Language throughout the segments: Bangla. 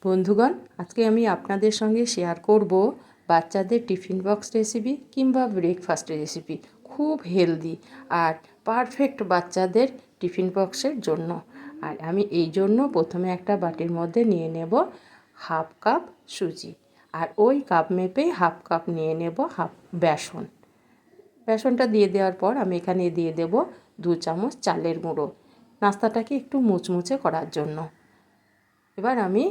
বন্ধুগণ, আজকে আমি আপনাদের সঙ্গে শেয়ার করব বাচ্চাদের টিফিন বক্স রেসিপি কিংবা ব্রেকফাস্ট রেসিপি। খুব হেলদি আর পারফেক্ট বাচ্চাদের টিফিন বক্সের জন্য। আর আমি এই জন্য প্রথমে একটা বাটির মধ্যে নিয়ে নেব হাফ কাপ সুজি, আর ওই কাপ মেপেই হাফ কাপ নিয়ে নেব বেসন। বেসনটা দিয়ে দেওয়ার পর আমি এখানে দিয়ে দেব 2 চামচ চালের গুঁড়ো, নাস্তাটাকে একটু মুচমুচে করার জন্য। এবার আমি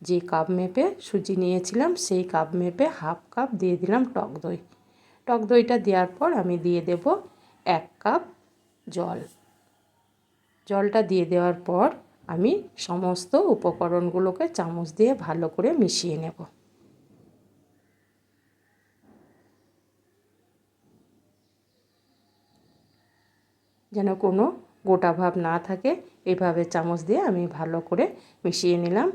যে কাপ মেপে সুজি নিয়েছিলাম সেই কাপ মেপে হাফ কাপ দিয়ে দিলাম টক দই। টক দইটা দেওয়ার পর আমি দিয়ে দেব 1 কাপ জল। জলটা দিয়ে দেওয়ার পর আমি সমস্ত উপকরণগুলোকে চামচ দিয়ে ভালো করে মিশিয়ে নেব। যেন কোনো গোটা ভাব না থাকে, এভাবে চামচ দিয়ে আমি ভালো করে মিশিয়ে নিলাম।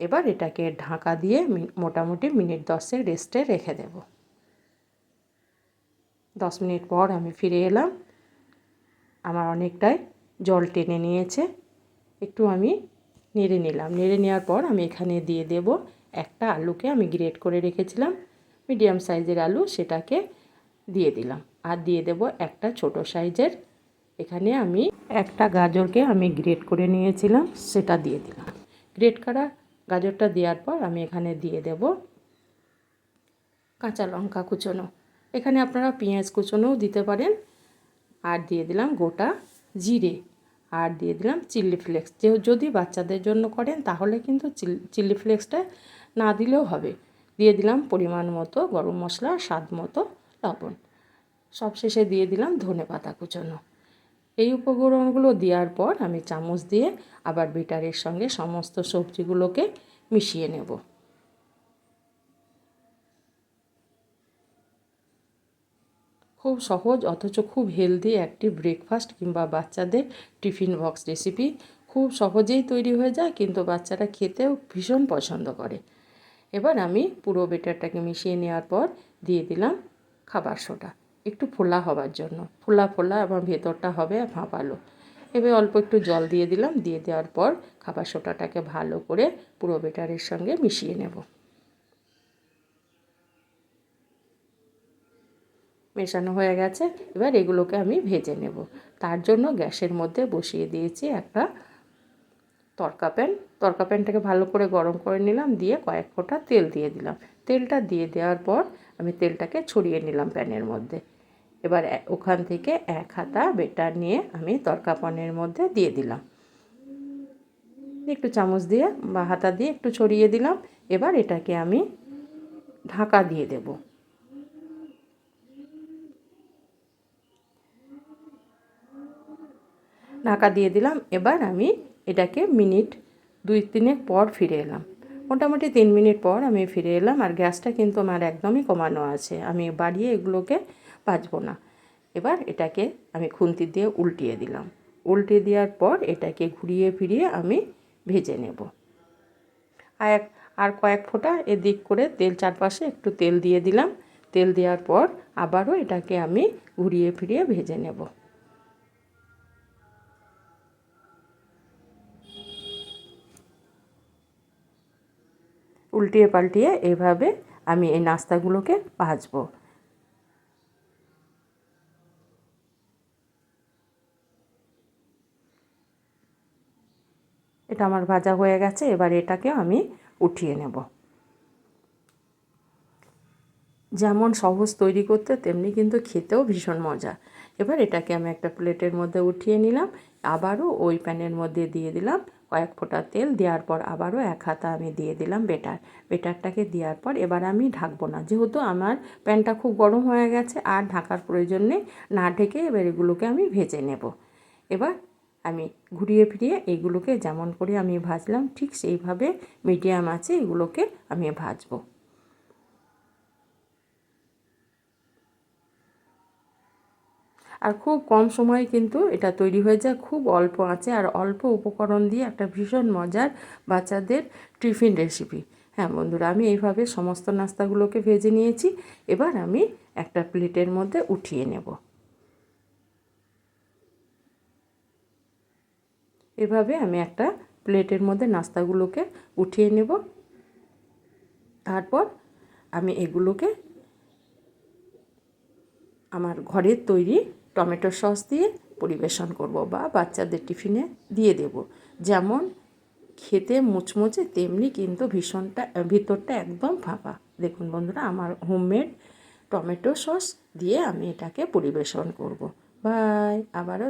এবার এটাকে ঢাকা দিয়ে মোটামুটি মিনিট 10 রেস্টে রেখে দেব। 10 মিনিট পর আমি ফিরে এলাম। আমার অনেকটাই জল টেনে নিয়েছে। একটু আমি নেড়ে নিলাম। নেড়ে নেওয়ার পর আমি এখানে দিয়ে দেব একটা আলুকে আমি গ্রেট করে রেখেছিলাম, মিডিয়াম সাইজের আলু, সেটাকে দিয়ে দিলাম। আর দিয়ে দেব একটা ছোট সাইজের, এখানে আমি একটা গাজরকে আমি গ্রেট করে নিয়েছিলাম, সেটা দিয়ে দিলাম। গ্রেট করা গাজরটা দেওয়ার পর আমি এখানে দিয়ে দেব কাঁচা লঙ্কা কুচোনো, এখানে আপনারা পেঁয়াজ কুচোনোও দিতে পারেন। আর দিয়ে দিলাম গোটা জিরে, আর দিয়ে দিলাম চিলি ফ্লেক্স। যদি বাচ্চাদের জন্য করেন তাহলে কিন্তু চিলি ফ্লেক্সটা না দিলেও হবে। দিয়ে দিলাম পরিমাণ মতো গরম মশলা, স্বাদ মতো লবণ। সবশেষে দিয়ে দিলাম ধনেপাতা কুচোনো। এই উপকরণগুলো দেওয়ার পর আমি চামচ দিয়ে আবার বিটারের সঙ্গে সমস্ত সবজিগুলোকে মিশিয়ে নেব। খুব সহজ অথচ খুব হেলদি একটি ব্রেকফাস্ট কিংবা বাচ্চাদের টিফিন বক্স রেসিপি। খুব সহজেই তৈরি হয়ে যায়, কিন্তু বাচ্চারা খেতেও ভীষণ পছন্দ করে। এবার আমি পুরো বেটারটাকে মিশিয়ে নেওয়ার পর দিয়ে দিলাম খাবার সোডা, একটু ফোলা হওয়ার জন্য। ফোলা ফোলা এবং ভেতরটা হবে ভাপালো। এবার অল্প একটু জল দিয়ে দিলাম। দিয়ে দেওয়ার পর খাবার সোডাটাকে ভালো করে পুরো বেটারের সঙ্গে মিশিয়ে নেব। মেশানো হয়ে গেছে। এবার এগুলোকে আমি ভেজে নেব। তার জন্য গ্যাসের মধ্যে বসিয়ে দিয়েছি একটা তড়কা প্যান। তড়কা প্যানটাকে ভালো করে গরম করে নিলাম, দিয়ে কয়েক ফোঁটা তেল দিয়ে দিলাম। তেলটা দিয়ে দেওয়ার পর আমি তেলটাকে ছড়িয়ে নিলাম প্যানের মধ্যে। এবার ওখান থেকে 1 হাতা বেটার নিয়ে আমি তড়কা প্যানের মধ্যে দিয়ে দিলাম। একটু চামচ দিয়ে বা হাতা দিয়ে একটু ছড়িয়ে দিলাম। এবার এটাকে আমি ঢাকা দিয়ে দেব। ঢাকা দিয়ে দিলাম। এবার আমি এটাকে মিনিট 2-3 পর ফিরে এলাম। মোটামুটি 3 মিনিট পর আমি ফিরে এলাম। আর গ্যাসটা কিন্তু আমার একদমই কমানো আছে, আমি বাড়িয়ে এগুলোকে ভাজবো না। এবার এটাকে আমি খুন্তি দিয়ে উল্টিয়ে দিলাম। উল্টে দেওয়ার পর এটাকে ঘুরিয়ে ফিরিয়ে আমি ভেজে নেব। আর কয়েক ফোঁটা এদিক করে তেল, চারপাশে একটু তেল দিয়ে দিলাম। তেল দেওয়ার পর আবারও এটাকে আমি ঘুরিয়ে ফিরিয়ে ভেজে নেব। উল্টিয়ে পাল্টিয়ে এইভাবে আমি এই নাস্তাগুলোকে ভাজবো। এটা আমার ভাজা হয়ে গেছে। এবার এটাকে আমি উঠিয়ে নেব। যেমন সহজ তৈরি করতে, তেমনি কিন্তু খেতেও ভীষণ মজা। এবার এটাকে আমি একটা প্লেটের মধ্যে উঠিয়ে নিলাম। আবারও ওই প্যানের মধ্যে দিয়ে দিলাম কয়েক ফোঁটা তেল। দেওয়ার পর আবারও 1 হাতা আমি দিয়ে দিলাম বেটারটাকে দেওয়ার পর এবার আমি ঢাকবো না, যেহেতু আমার প্যানটা খুব গরম হয়ে গেছে। আর ঢাকার প্রয়োজন নেই, না ঢেকে এবার এগুলোকে আমি ভেজে নেব। এবার আমি ঘুরিয়ে ফিরিয়ে এগুলোকে যেমন করে আমি ভাজলাম ঠিক সেইভাবে মিডিয়াম আঁচে এগুলোকে আমি ভাজবো। আর খুব কম সময়ে কিন্তু এটা তৈরি হয়ে যায়, খুব অল্প আঁচে আর অল্প উপকরণ দিয়ে একটা ভীষণ মজার বাচ্চাদের টিফিন রেসিপি। হ্যাঁ বন্ধুরা, আমি এইভাবে সমস্ত নাস্তাগুলোকে ভেজে নিয়েছি। এবার আমি একটা প্লেটের মধ্যে উঠিয়ে নেব। এভাবে আমি একটা প্লেটের মধ্যে নাস্তাগুলোকে উঠিয়ে নেব। তারপর আমি এগুলোকে আমার ঘরের তৈরি টমেটো সস দিয়ে পরিবেশন করব বা বাচ্চাদের টিফিনে দিয়ে দেব। যেমন খেতে মুচমুচে, তেমনি কিন্তু ভিতরটা একদম ফাঁপা। দেখুন বন্ধুরা, আমার হোমমেড টমেটো সস দিয়ে আমি এটাকে পরিবেশন করব। বাই। আবারও